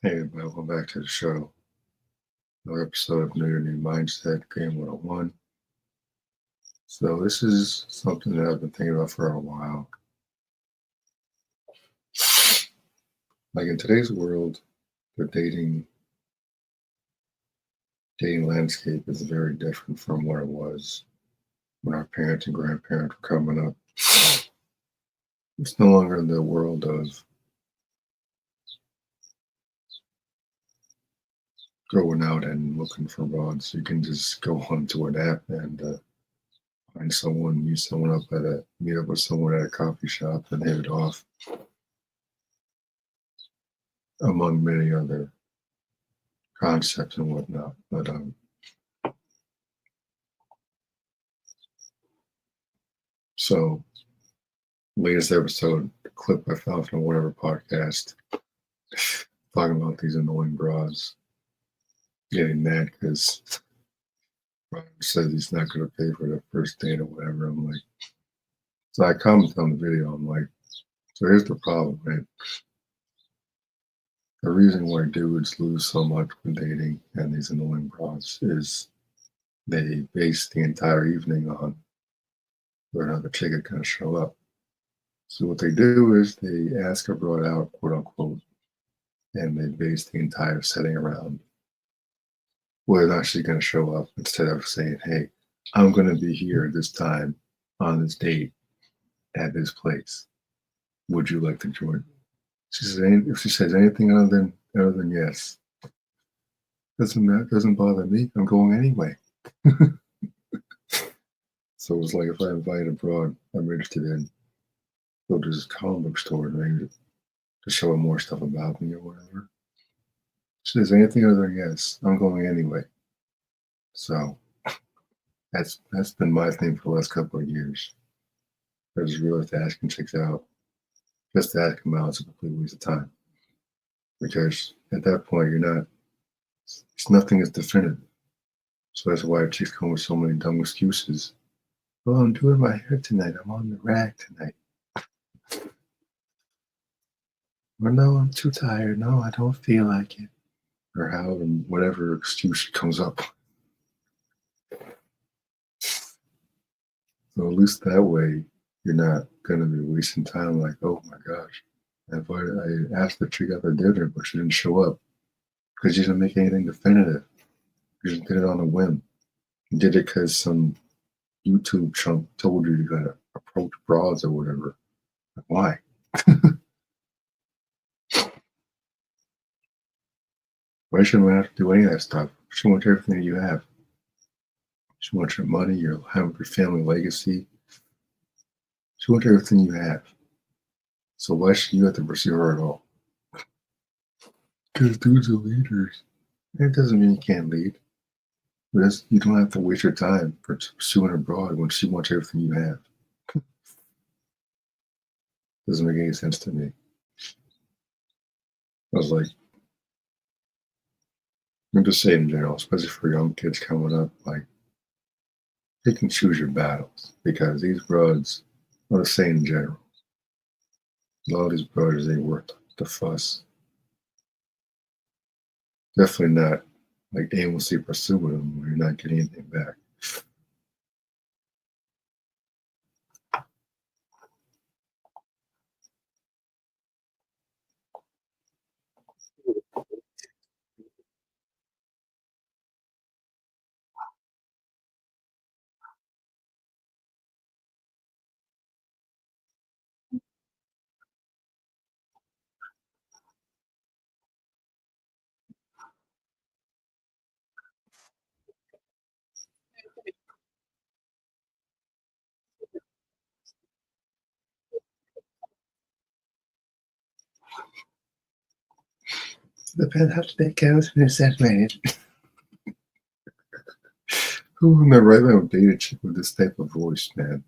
Hey, welcome back to the show. Another episode of Know Your New Mindset, Game 101. So, this is something that I've been thinking about for a while. Like in today's world, the dating landscape is very different from what it was when our parents and grandparents were coming up. It's no longer the world of going out and looking for rods. You can just go onto an app and find someone, meet up with someone at a coffee shop and hit it off, among many other concepts and whatnot. But so latest episode clip I found from whatever podcast talking about these annoying bras getting mad because Ryan says he's not going to pay for the first date or whatever. I'm like, so I commented on the video. I'm like, so here's the problem, right? The reason why dudes lose so much when dating and these annoying bras is they base the entire evening on whether or not the chick is going to show up. So what they do is they ask a broad out, quote unquote, and they base the entire setting around whether or not she's going to show up instead of saying, hey, I'm going to be here this time on this date at this place. Would you like to join? She says, if she says anything other than yes, doesn't bother me. I'm going anyway. So it's like if I invite abroad, I'm interested in go to this comic book store maybe to show her more stuff about me or whatever. She says anything other than yes, I'm going anyway. So that's been my thing for the last couple of years. I just realized asking chicks out, just to ask them out is a complete waste of time. Because at that point nothing is definitive. So that's why chicks come with so many dumb excuses. Oh, I'm doing my hair tonight. I'm on the rack tonight. Or no, I'm too tired. No, I don't feel like it. Or however, whatever excuse comes up. So at least that way, you're not going to be wasting time like, oh my gosh, I asked the chick out for dinner, but she didn't show up because you didn't make anything definitive. You just did it on a whim. You did it because some YouTube chump told you got to approach broads or whatever. Like, why? Why shouldn't we have to do any of that stuff? She wants everything that you have. She wants your money, your family legacy. She wants everything you have. So why should you have to pursue her at all? Because dudes are leaders. It doesn't mean you can't lead. But you don't have to waste your time pursuing her broad when she wants everything you have. Doesn't make any sense to me. I was like, I'm just saying in general, especially for young kids coming up, like, pick and choose your battles because these broads, I'm just saying in general, a lot of these brothers ain't worth the fuss. Definitely not like aimlessly pursuing them when you're not getting anything back. Depends how the day goes and it's separated. Who in their right mind would date a chick with this type of voice, man?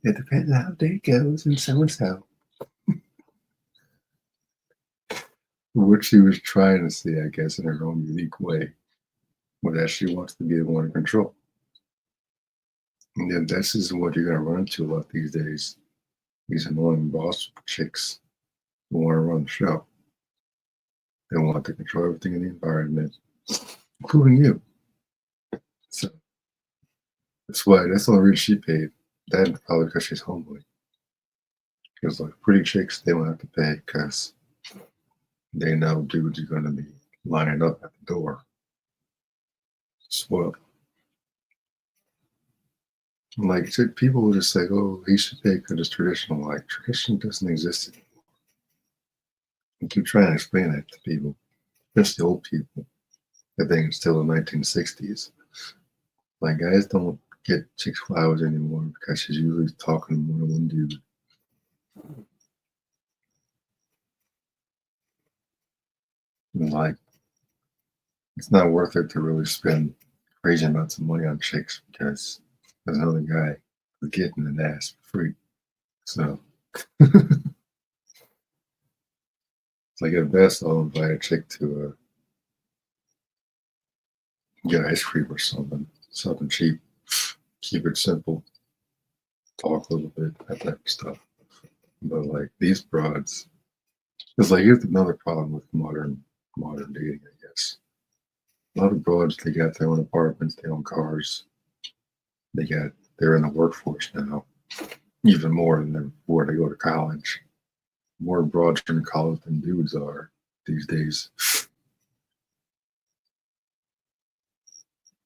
It depends how the day goes and so and so. What she was trying to say, I guess, in her own unique way, was that she wants to be the one in control. And then this is what you're going to run into a lot these days. These annoying boss chicks They want to run the show. They want to control everything in the environment, including you. So that's the only reason she paid. That probably because she's homely. Because like pretty chicks, they don't have to pay because they know dudes are gonna be lining up at the door. Spoiled. Like people will just say, "Oh, he should pay because it's traditional." Like tradition doesn't exist anymore. I keep trying to explain that to people, especially old people. I think it's still the 1960s. Like guys don't get chicks flowers anymore because she's usually talking to more than one dude. And like it's not worth it to really spend crazy amounts of money on chicks because there's another guy who's getting an ass for free. So it's like at best I'll invite a chick to get ice cream or something cheap. Keep it simple. Talk a little bit, that type of stuff. But like these broads, it's like here's another problem with modern dating, I guess. A lot of broads they got their own apartments, their own cars. They're in the workforce now, even more than before they go to college. More broads in college than dudes are these days.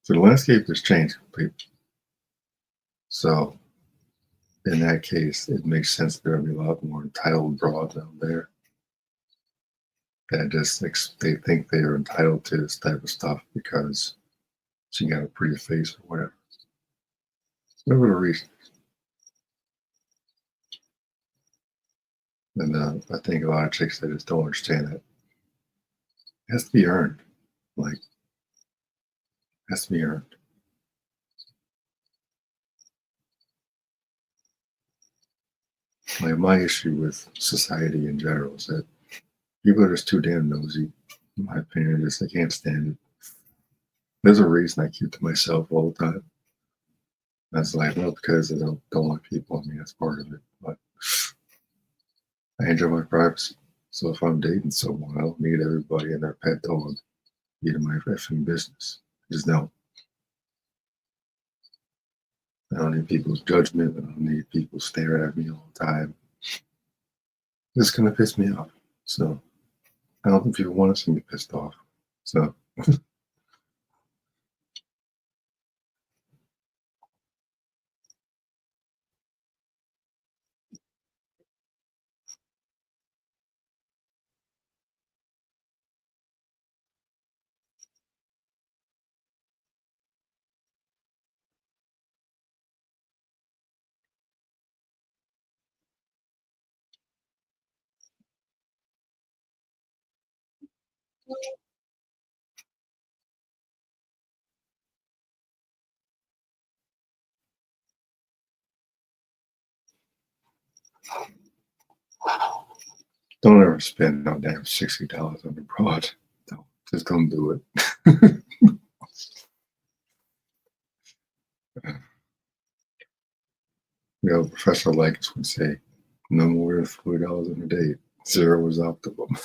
So the landscape has changed completely. So in that case, it makes sense there will be a lot more entitled broads out there that just they think they are entitled to this type of stuff because she got a pretty face or whatever. Whatever the reason. And I think a lot of chicks they just don't understand that. It has to be earned. Like it has to be earned. Like my issue with society in general is that people are just too damn nosy. In my opinion, just I can't stand it. There's a reason I keep to myself all the time. That's like not because I don't like people. I mean that's part of it, but I enjoy my privacy. So if I'm dating someone, I don't need everybody and their pet dog being my effing business. I just don't. I don't need people's judgment. I don't need people staring at me all the time. It's gonna piss me off. So I don't think people want to see me pissed off. So don't ever spend no damn $60 on a broad. Don't just don't do it. Professor Likes would say, no more than $40 on a date. Zero is optimum.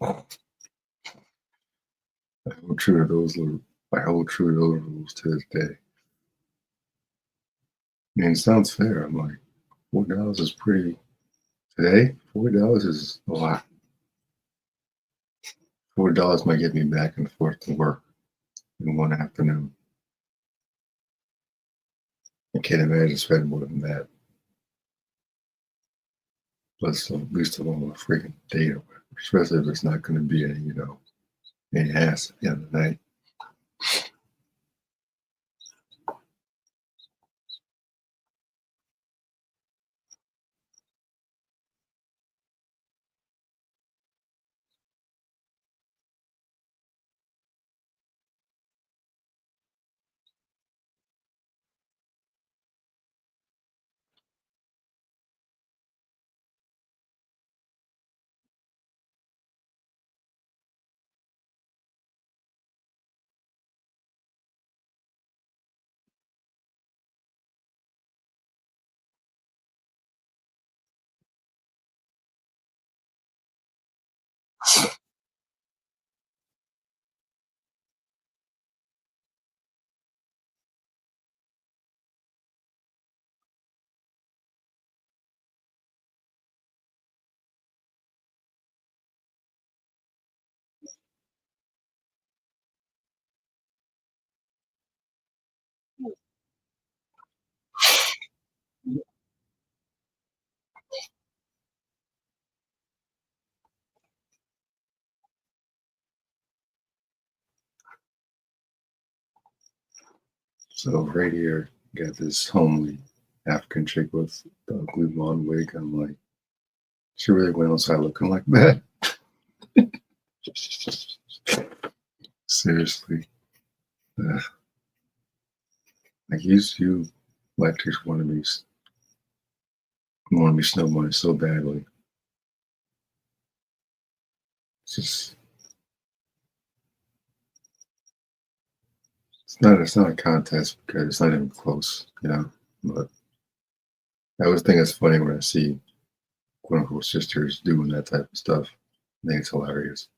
I hold true to those. I hold true to those rules to this day. I mean, it sounds fair. I'm like, $40 is pretty today. $40 is a lot. $40 might get me back and forth to work in one afternoon. I can't imagine spending more than that. Plus, at least along a freaking date or whatever. Especially if it's not going to be any ass at the end of the night. So right here, got this homely African chick with the ugly blonde wig. I'm like, she really went outside looking like that. Seriously. Ugh. Like you black chicks want to be snow bunny so badly. It's just it's not a contest because it's not even close, you know. But I always think it's funny when I see quote unquote sisters doing that type of stuff. I think it's hilarious.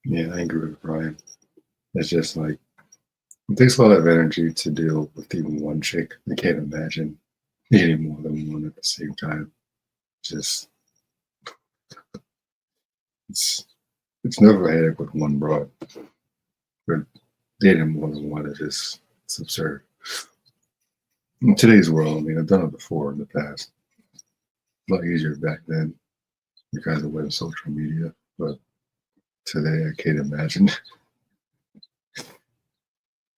Yeah, I agree with Brian. It's just like it takes a lot of energy to deal with even one chick. I can't imagine dating more than one at the same time. Just it's it's never a headache with one broad, but dating more than one is just it's absurd. In today's world, I mean, I've done it before in the past. A lot easier back then because of the way of social media, but today I can't imagine.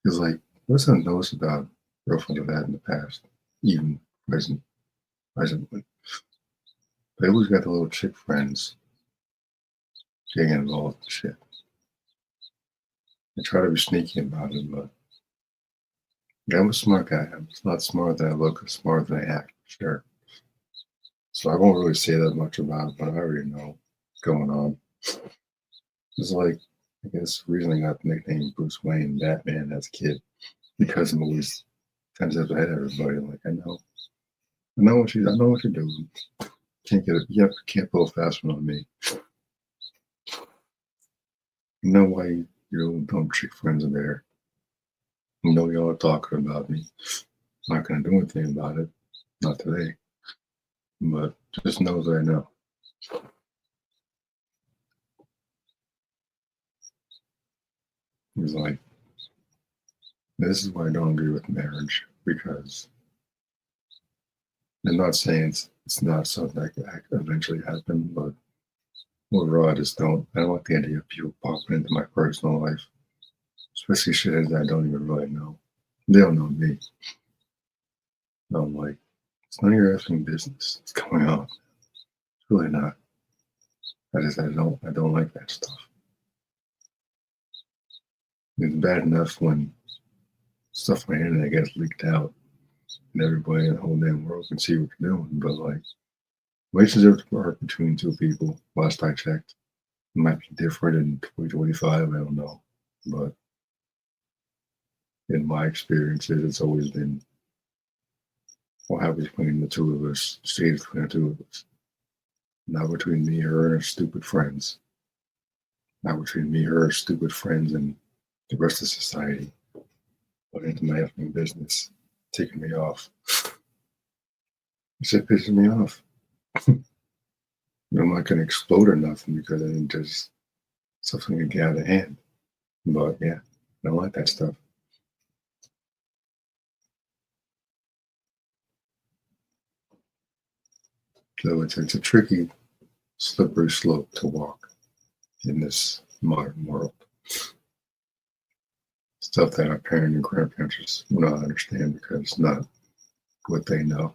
It's like what's I noticed about girlfriends I've had in the past, even presently. They always got the little chick friends getting involved in shit. I try to be sneaky about it, but yeah, I'm a smart guy. I'm just not smarter than I look, I'm smarter than I act, sure. So I won't really say that much about it, but I already know what's going on. It's like, I guess, the reason I got the nickname Bruce Wayne, Batman as a kid, because I'm always 10 steps ahead of everybody. Like, I know what you're doing. Can't get it, yep, can't pull a fast one on me. You know why your little dumb chick friends are there. You know y'all are talking about me. I'm not gonna do anything about it. Not today. But just knows that I know. He's like, this is why I don't agree with marriage because I'm not saying it's not something that could eventually happen, but overall, I don't like the idea of people popping into my personal life, especially shit that I don't even really know. They don't know me. No, I'm like, it's none of your effing business. What's going on? It's really not. I don't like that stuff. It's bad enough when stuff on the internet gets leaked out and everybody in the whole damn world can see what you're doing. But like, relationships are between two people. Last I checked, it might be different in 2025. I don't know, but in my experiences, it's always been what happens between the two of us, stays between the two of us. Not between me, her, and her stupid friends. Not between me, her, stupid friends, and the rest of society. But into my effing business, taking me off. It's just pissing me off. I'm not going to explode or nothing because I think just something can get out of hand. But yeah, I don't like that stuff. So it's a tricky, slippery slope to walk in this modern world. Stuff that our parents and grandparents just will not understand because it's not what they know.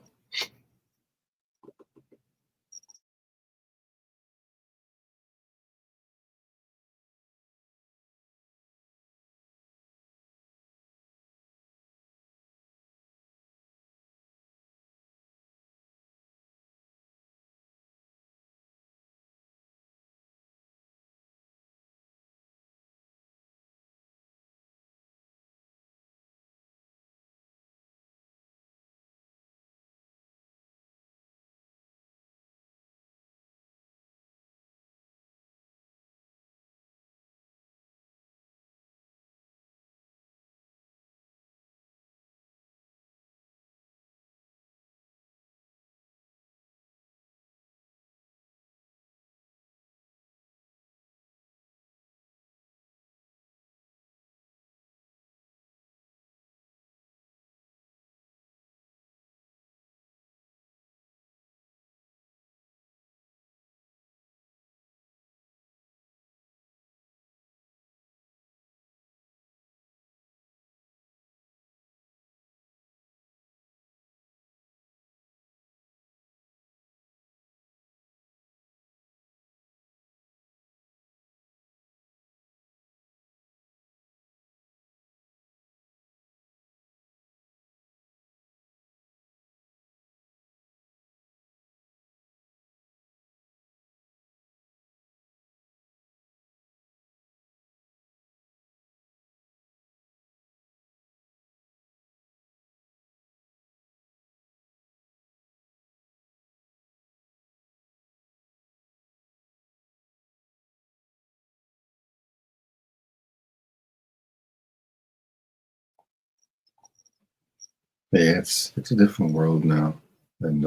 Yeah, it's a different world now, and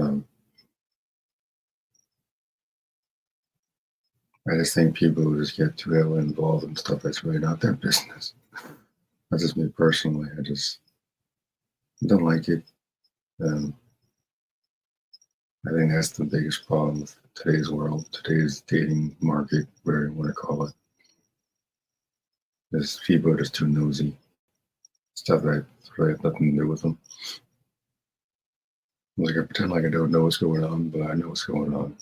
I just think people who just get too heavily involved in stuff that's really not their business. That's just me personally. I just don't like it. Um, I think that's the biggest problem with today's world, today's dating market, whatever you want to call it. Is people are just too nosy. Stuff that really has nothing to do with them. Like I pretend like I don't know what's going on, but I know what's going on.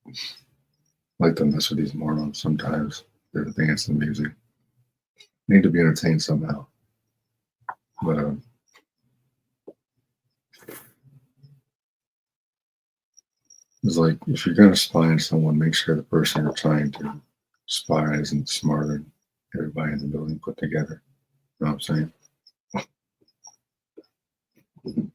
I like to mess with these morons sometimes. They're the dance and music. Need to be entertained somehow. But it's like if you're gonna spy on someone, make sure the person you're trying to spy on isn't smarter than everybody in the building put together. You know what I'm saying?